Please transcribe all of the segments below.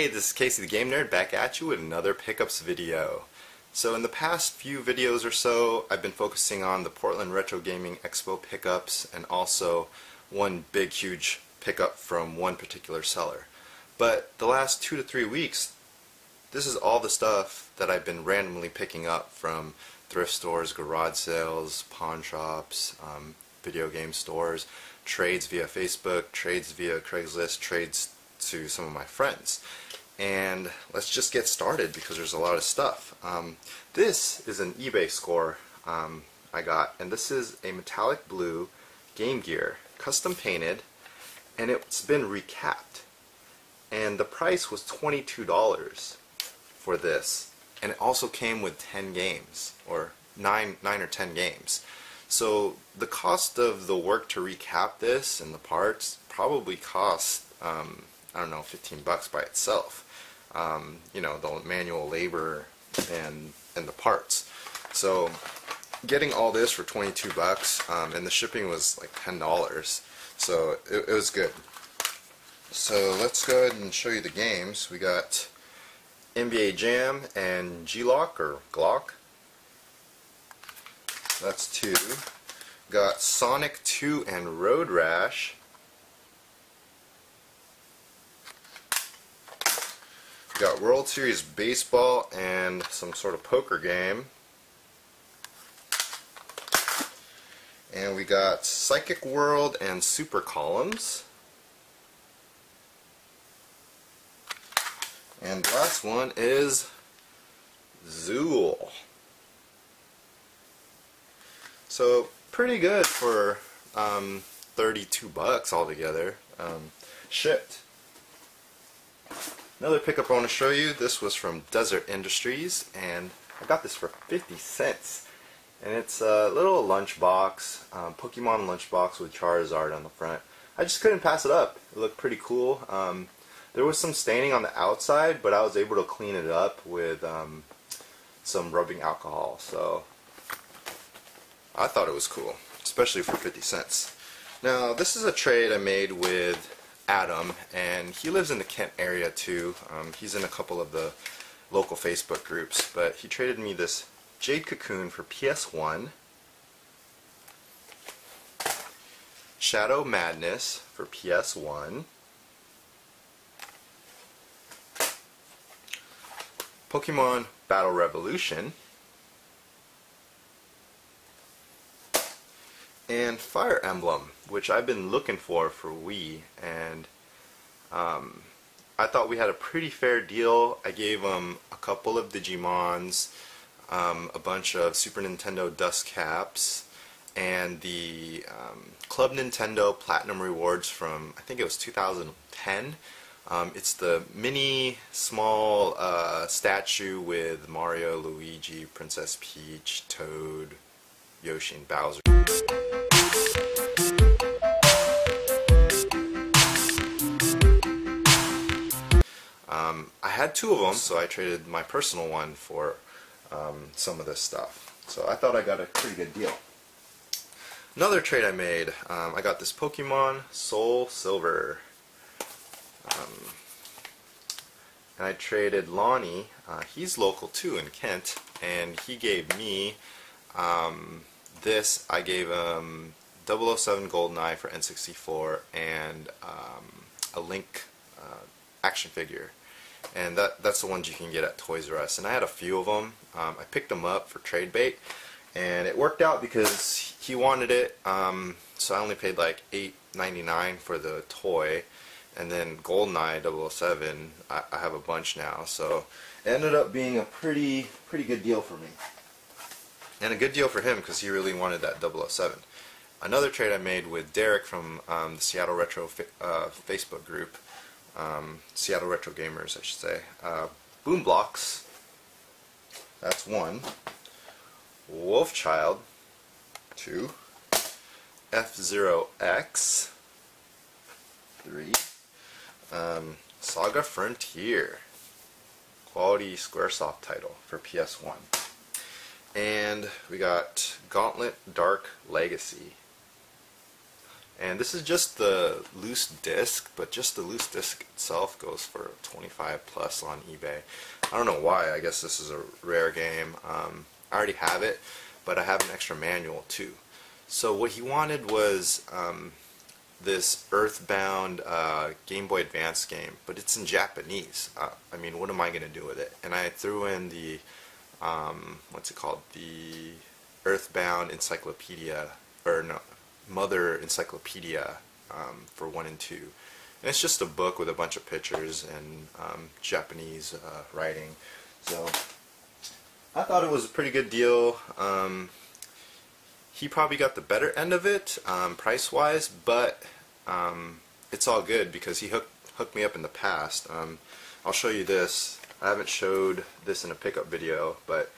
Hey, this is Casey the Game Nerd back at you with another pickups video. So in the past few videos or so, I've been focusing on the Portland Retro Gaming Expo pickups and also one big huge pickup from one particular seller. But the last 2 to 3 weeks, this is all the stuff that I've been randomly picking up from thrift stores, garage sales, pawn shops, video game stores, trades via Facebook, trades via Craigslist, trades to some of my friends. And let's just get started because there's a lot of stuff. This is an eBay score I got, and this is a metallic blue Game Gear, custom painted, and it's been recapped. And the price was $22 for this, and it also came with 10 games, or 9 or 10 games. So the cost of the work to recap this and the parts probably cost I don't know, $15 by itself. You know, the manual labor and the parts. So getting all this for $22, and the shipping was like $10. So it was good. So let's go ahead and show you the games. We got NBA Jam and G-Lock or Glock. That's 2. Got Sonic 2 and Road Rash. Got World Series Baseball and some sort of poker game. And we got Psychic World and Super Columns. And the last one is Zool. So pretty good for $32 altogether, shipped. Another pickup I want to show you, this was from Desert Industries, and I got this for 50 cents. And it's a little lunchbox, Pokemon lunchbox with Charizard on the front. I just couldn't pass it up. It looked pretty cool. There was some staining on the outside, but I was able to clean it up with some rubbing alcohol. So I thought it was cool, especially for 50 cents. Now, this is a trade I made with Adam, and he lives in the Kent area too. He's in a couple of the local Facebook groups, but he traded me this Jade Cocoon for PS1, Shadow Madness for PS1, Pokemon Battle Revolution, and Fire Emblem, which I've been looking for Wii, and I thought we had a pretty fair deal. I gave him a couple of Digimons, a bunch of Super Nintendo dust caps, and the Club Nintendo Platinum Rewards from, I think it was 2010. It's the mini small statue with Mario, Luigi, Princess Peach, Toad, Yoshi, and Bowser. I had 2 of them, so I traded my personal one for some of this stuff. So I thought I got a pretty good deal. Another trade I made, I got this Pokemon Soul Silver. And I traded Lonnie, he's local too in Kent, and he gave me this. I gave him 007 GoldenEye for N64 and a Link action figure. And that's the ones you can get at Toys R Us. And I had a few of them. I picked them up for trade bait, and it worked out because he wanted it. So I only paid like $8.99 for the toy, and then GoldenEye 007. I have a bunch now, so it ended up being a pretty good deal for me, and a good deal for him because he really wanted that 007. Another trade I made with Derek from the Seattle Retro Facebook group. Seattle Retro Gamers, I should say. Boom Blocks, that's 1. Wolfchild, 2. F-Zero X, 3. Saga Frontier, quality Squaresoft title for PS1. And we got Gauntlet Dark Legacy. And this is just the loose disc, but just the loose disc itself goes for 25 plus on eBay. I don't know why. I guess this is a rare game. I already have it, but I have an extra manual too. So what he wanted was this Earthbound Game Boy Advance game, but it's in Japanese. I mean, what am I going to do with it? And I threw in the, what's it called? The Earthbound Encyclopedia, or no, Mother Encyclopedia for 1 and 2. And it's just a book with a bunch of pictures and Japanese writing. So I thought it was a pretty good deal. He probably got the better end of it price-wise, but it's all good because he hooked me up in the past. I'll show you this. I haven't showed this in a pickup video, but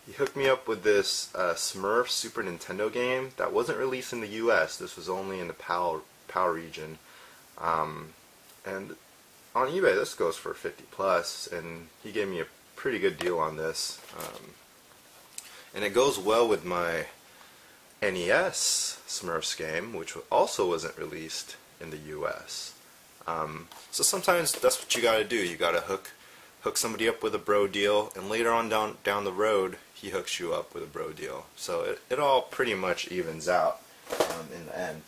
he hooked me up with this Smurf Super Nintendo game that wasn't released in the US. This was only in the PAL region. And on eBay this goes for 50 plus, and he gave me a pretty good deal on this. And it goes well with my NES Smurfs game, which also wasn't released in the US. So sometimes that's what you gotta do. You gotta hook somebody up with a bro deal, and later on down the road he hooks you up with a bro deal. So it all pretty much evens out in the end.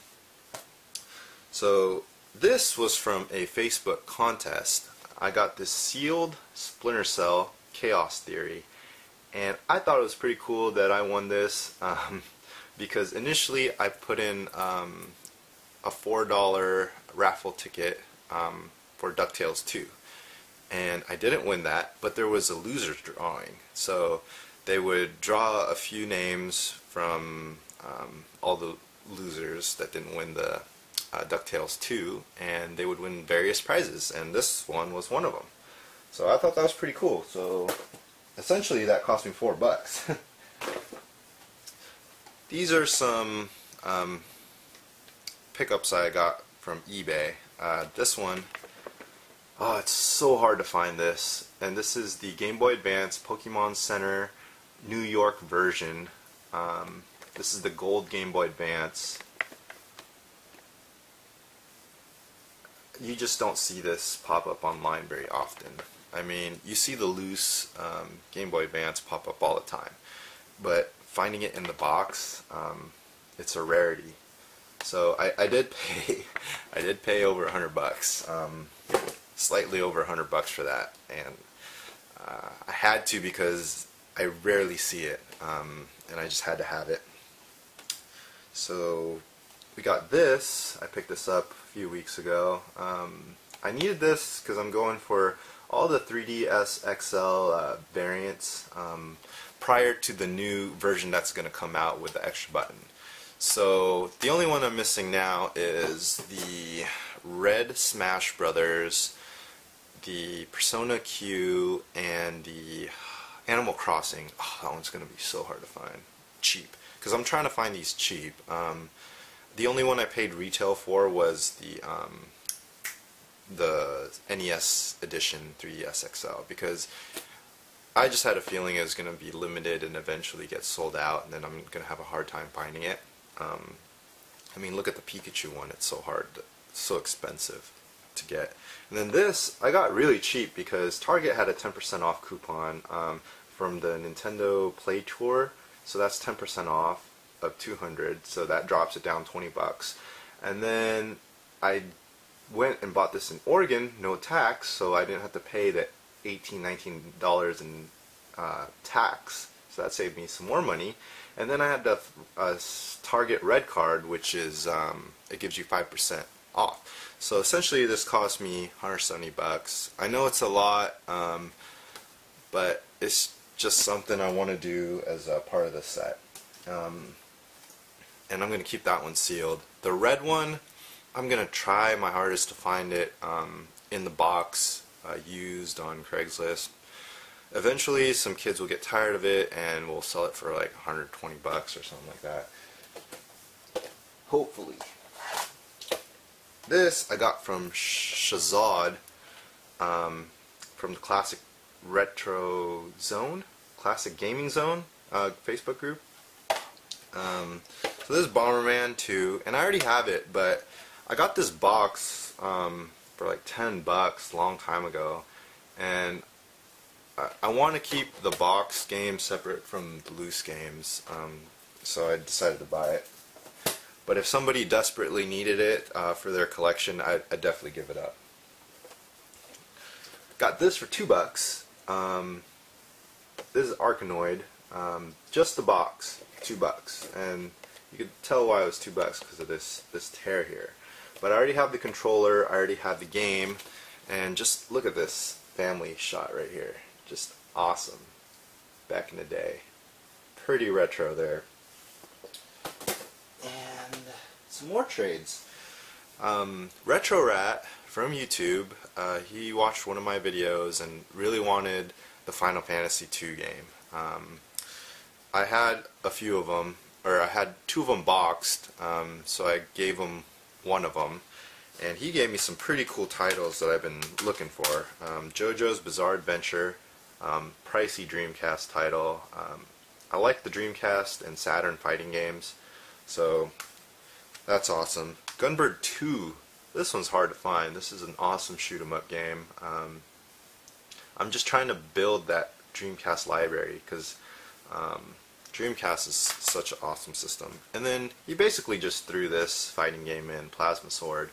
So this was from a Facebook contest. I got this sealed Splinter Cell Chaos Theory, and I thought it was pretty cool that I won this because initially I put in a $4 raffle ticket for DuckTales 2. And I didn't win that, but there was a loser's drawing. So they would draw a few names from all the losers that didn't win the DuckTales 2, and they would win various prizes, and this one was one of them. So I thought that was pretty cool. So essentially that cost me $4. These are some pickups I got from eBay. This one, oh, it's so hard to find this. And this is the Game Boy Advance Pokemon Center New York version. This is the gold Game Boy Advance. You just don't see this pop up online very often. I mean, you see the loose Game Boy Advance pop up all the time, but finding it in the box, it's a rarity. So I did pay over $100, slightly over $100 for that, and I had to because I rarely see it, and I just had to have it. So we got this. I picked this up a few weeks ago. I needed this because I'm going for all the 3DS XL variants prior to the new version that's going to come out with the extra button. So the only one I'm missing now is the Red Smash Brothers, the Persona Q, and the Animal Crossing. Oh, that one's going to be so hard to find. Cheap. Because I'm trying to find these cheap. The only one I paid retail for was the NES edition 3DS XL, because I just had a feeling it was going to be limited and eventually get sold out, and then I'm going to have a hard time finding it. I mean, look at the Pikachu one. It's so hard, so expensive to get. And then this, I got really cheap because Target had a 10% off coupon from the Nintendo Play Tour. So that's 10% off of 200, so that drops it down 20 bucks. And then I went and bought this in Oregon, no tax, so I didn't have to pay the $18, $19 in tax. So that saved me some more money. And then I had the Target Red Card, which is it gives you 5% off. So essentially, this cost me 170 bucks. I know it's a lot, but it's just something I want to do as a part of the set. And I'm going to keep that one sealed. The red one, I'm going to try my hardest to find it in the box, used on Craigslist. Eventually some kids will get tired of it and we'll sell it for like 120 bucks or something like that. Hopefully. This I got from Shazad, from the Classic Retro Zone, Classic Gaming Zone Facebook group. So this is Bomberman 2, and I already have it, but I got this box for like $10 a long time ago, and I want to keep the box games separate from the loose games, so I decided to buy it. But if somebody desperately needed it for their collection, I'd definitely give it up. Got this for $2. This is Arkanoid, just the box, $2, and you could tell why it was $2 because of this tear here. But I already have the controller, I already have the game, and just look at this family shot right here. Just awesome. Back in the day. Pretty retro there. And some more trades. Retro Rat from YouTube, he watched one of my videos and really wanted the Final Fantasy II game. I had a few of them, or I had 2 of them boxed, so I gave him one of them, and he gave me some pretty cool titles that I've been looking for. JoJo's Bizarre Adventure, pricey Dreamcast title. I like the Dreamcast and Saturn fighting games, so that's awesome. Gunbird 2, this one's hard to find. This is an awesome shoot 'em up game. I'm just trying to build that Dreamcast library because Dreamcast is such an awesome system. And then he basically just threw this fighting game in, Plasma Sword.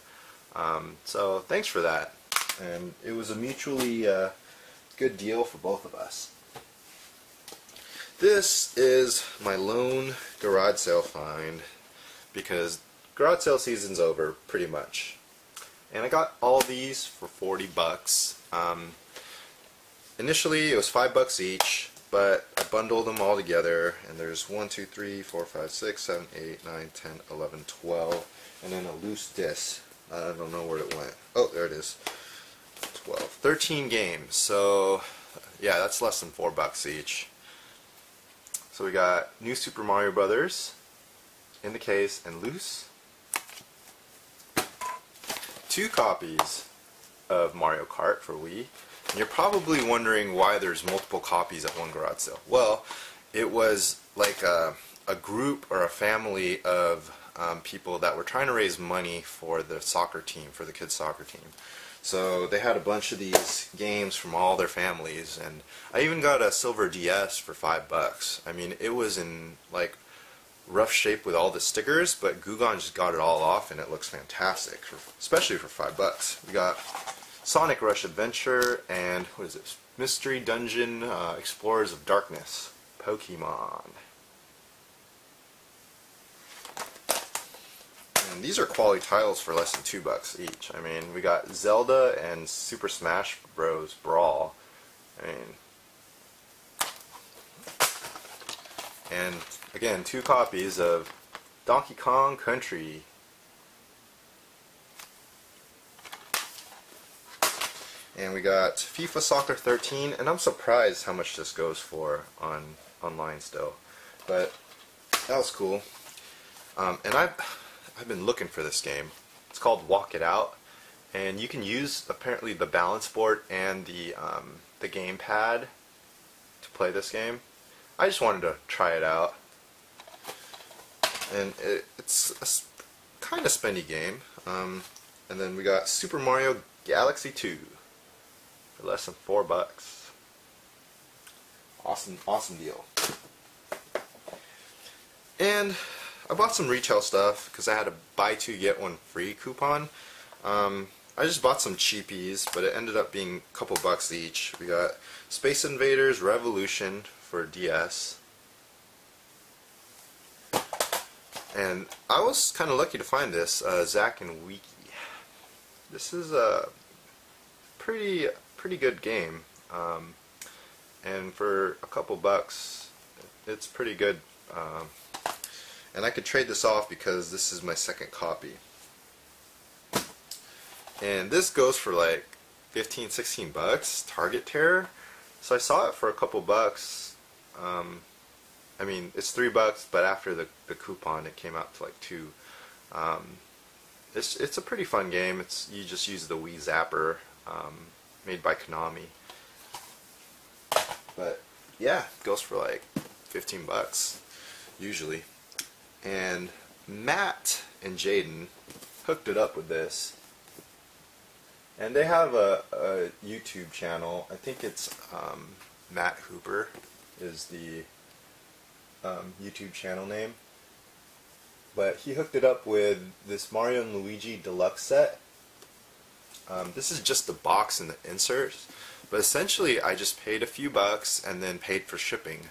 So thanks for that. And it was a mutually good deal for both of us. This is my lone garage sale find because garage sale season's over pretty much. And I got all these for $40. Initially it was $5 each, but I bundled them all together, and there's 1, 2, 3, 4, 5, 6, 7, 8, 9, 10, 11, 12, and then a loose disc. I don't know where it went. Oh, there it is. 12. 13 games. So, yeah, that's less than $4 each. So we got New Super Mario Brothers in the case and loose. 2 copies of Mario Kart for Wii. And you're probably wondering why there's multiple copies at one garage sale. Well, it was like a group or a family of people that were trying to raise money for the soccer team, for the kids' soccer team. So they had a bunch of these games from all their families, and I even got a silver DS for $5. I mean, it was in like rough shape with all the stickers, but Gugon just got it all off, and it looks fantastic, especially for $5. We got Sonic Rush Adventure, and what is this? Mystery Dungeon Explorers of Darkness. Pokemon. And these are quality titles for less than $2 each. I mean, we got Zelda and Super Smash Bros. Brawl. I mean, and again, 2 copies of Donkey Kong Country. And we got FIFA Soccer 13, and I'm surprised how much this goes for online still, but that was cool. And I've been looking for this game. It's called Walk It Out, and you can use apparently the balance board and the gamepad to play this game. I just wanted to try it out, and it's a kind of spendy game. And then we got Super Mario Galaxy 2. Less than $4. Awesome deal. And I bought some retail stuff because I had a buy 2 get 1 free coupon. I just bought some cheapies, but it ended up being a couple bucks each. We got Space Invaders Revolution for DS. And I was kind of lucky to find this, Zack and Wiki. This is a pretty good game, and for a couple bucks it's pretty good, and I could trade this off because this is my second copy, and this goes for like 15, 16 bucks, Target Terror. So I saw it for a couple bucks. I mean, it's $3, but after the coupon it came out to like $2. It's a pretty fun game. You just use the Wii Zapper, made by Konami. But yeah, it goes for like 15 bucks usually. And Matt and Jaden hooked it up with this, and they have a YouTube channel. I think it's Matt Hooper is the YouTube channel name, but he hooked it up with this Mario and Luigi Deluxe set. This is just the box and the inserts, but essentially I just paid a few bucks and then paid for shipping.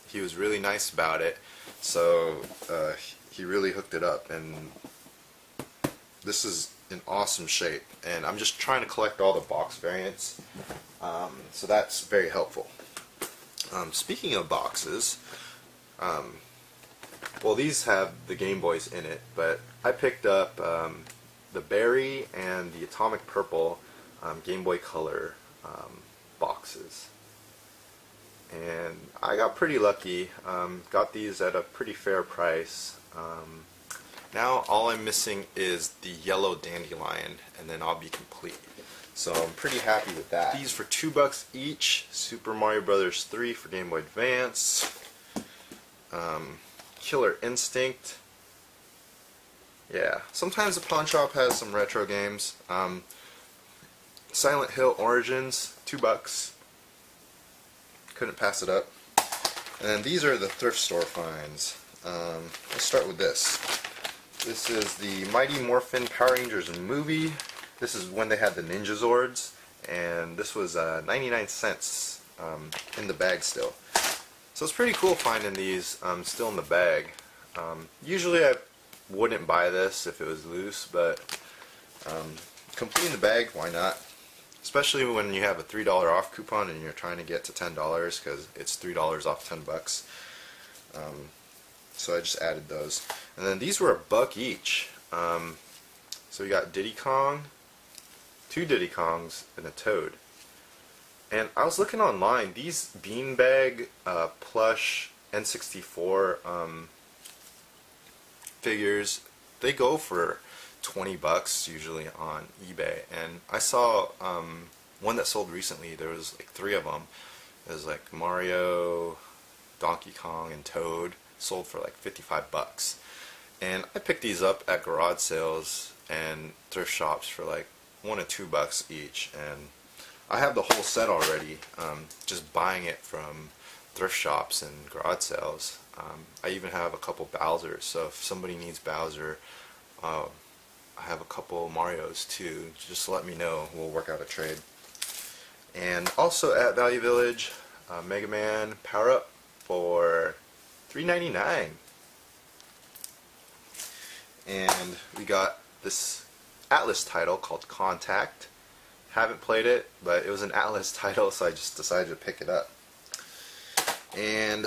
He was really nice about it, so he really hooked it up, and this is in awesome shape, and I'm just trying to collect all the box variants, so that's very helpful. Speaking of boxes, well, these have the Game Boys in it, but I picked up the Berry and the Atomic Purple Game Boy Color boxes, and I got pretty lucky. Got these at a pretty fair price. Now all I'm missing is the yellow dandelion, and then I'll be complete. So I'm pretty happy with that. These for $2 each. Super Mario Bros. 3 for Game Boy Advance. Killer Instinct. Yeah, sometimes the pawn shop has some retro games. Silent Hill Origins, $2. Couldn't pass it up. And then these are the thrift store finds. Let's start with this. This is the Mighty Morphin Power Rangers movie. This is when they had the Ninja Zords, and this was 99 cents in the bag still. So it's pretty cool finding these still in the bag. Usually I wouldn't buy this if it was loose, but complete in the bag, why not? Especially when you have a $3 off coupon and you're trying to get to $10 because it's $3 off $10. So I just added those. And then these were $1 each. So we got Diddy Kong, 2 Diddy Kongs, and a Toad. And I was looking online, these beanbag plush N64 figures, they go for $20 usually on eBay. And I saw one that sold recently. There was like 3 of them. It was like Mario, Donkey Kong, and Toad, sold for like $55. And I picked these up at garage sales and thrift shops for like $1 or $2 each, and I have the whole set already, just buying it from thrift shops and garage sales. I even have a couple Bowsers, so if somebody needs Bowser, I have a couple Marios too. Just let me know, we'll work out a trade. And also at Value Village, Mega Man Power Up for $3.99. And we got this Atlas title called Contact. Haven't played it, but it was an Atlas title, so I just decided to pick it up. And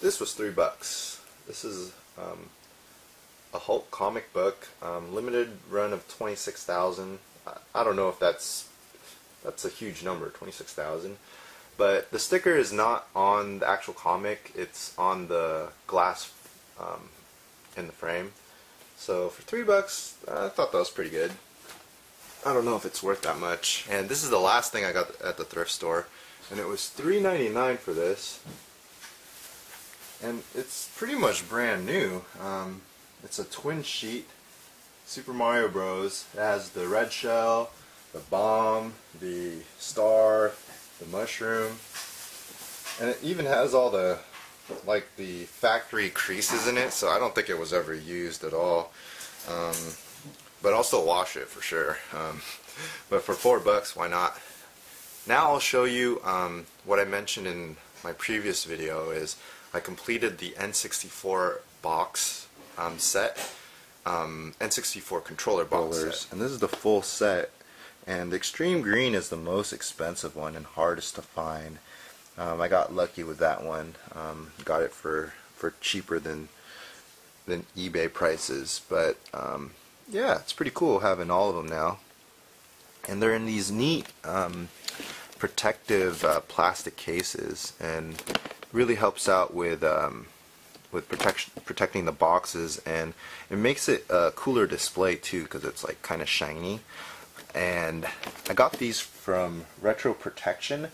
this was $3. This is a Hulk comic book, limited run of 26,000. I don't know if that's a huge number, 26,000. But the sticker is not on the actual comic; it's on the glass in the frame. So for $3, I thought that was pretty good. I don't know if it's worth that much. And this is the last thing I got at the thrift store, and it was $3.99 for this. And it's pretty much brand new. It's a twin sheet Super Mario Bros. It has the red shell, the bomb, the star, the mushroom, and it even has all the the factory creases in it, so I don't think it was ever used at all. But I'll still wash it for sure. But for $4, why not? Now I'll show you what I mentioned in my previous video. Is I completed the N64 box set, N64 controller box set. And this is the full set. And the Extreme Green is the most expensive one and hardest to find. I got lucky with that one. Got it for cheaper than eBay prices. But yeah, it's pretty cool having all of them now. And they're in these neat protective plastic cases, and really helps out with protecting the boxes, and it makes it a cooler display too, because it's like kind of shiny. And I got these from Retro Protection,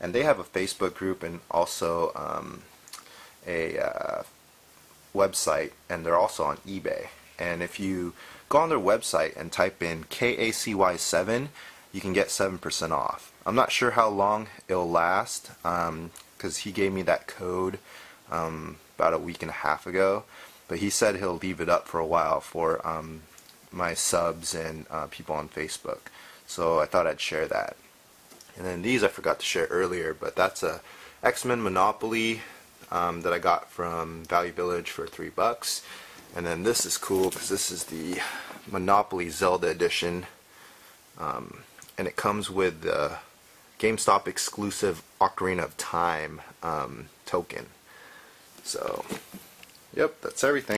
and they have a Facebook group and also a website, and they're also on eBay. And if you go on their website and type in KACY7, you can get 7% off. I'm not sure how long it'll last, because he gave me that code about a week and a half ago, but he said he'll leave it up for a while for my subs and people on Facebook. So I thought I'd share that. And then these I forgot to share earlier, but that's a X-Men Monopoly that I got from Value Village for $3. And then this is cool because this is the Monopoly Zelda edition, and it comes with the GameStop exclusive Ocarina of Time token. So, yep, that's everything.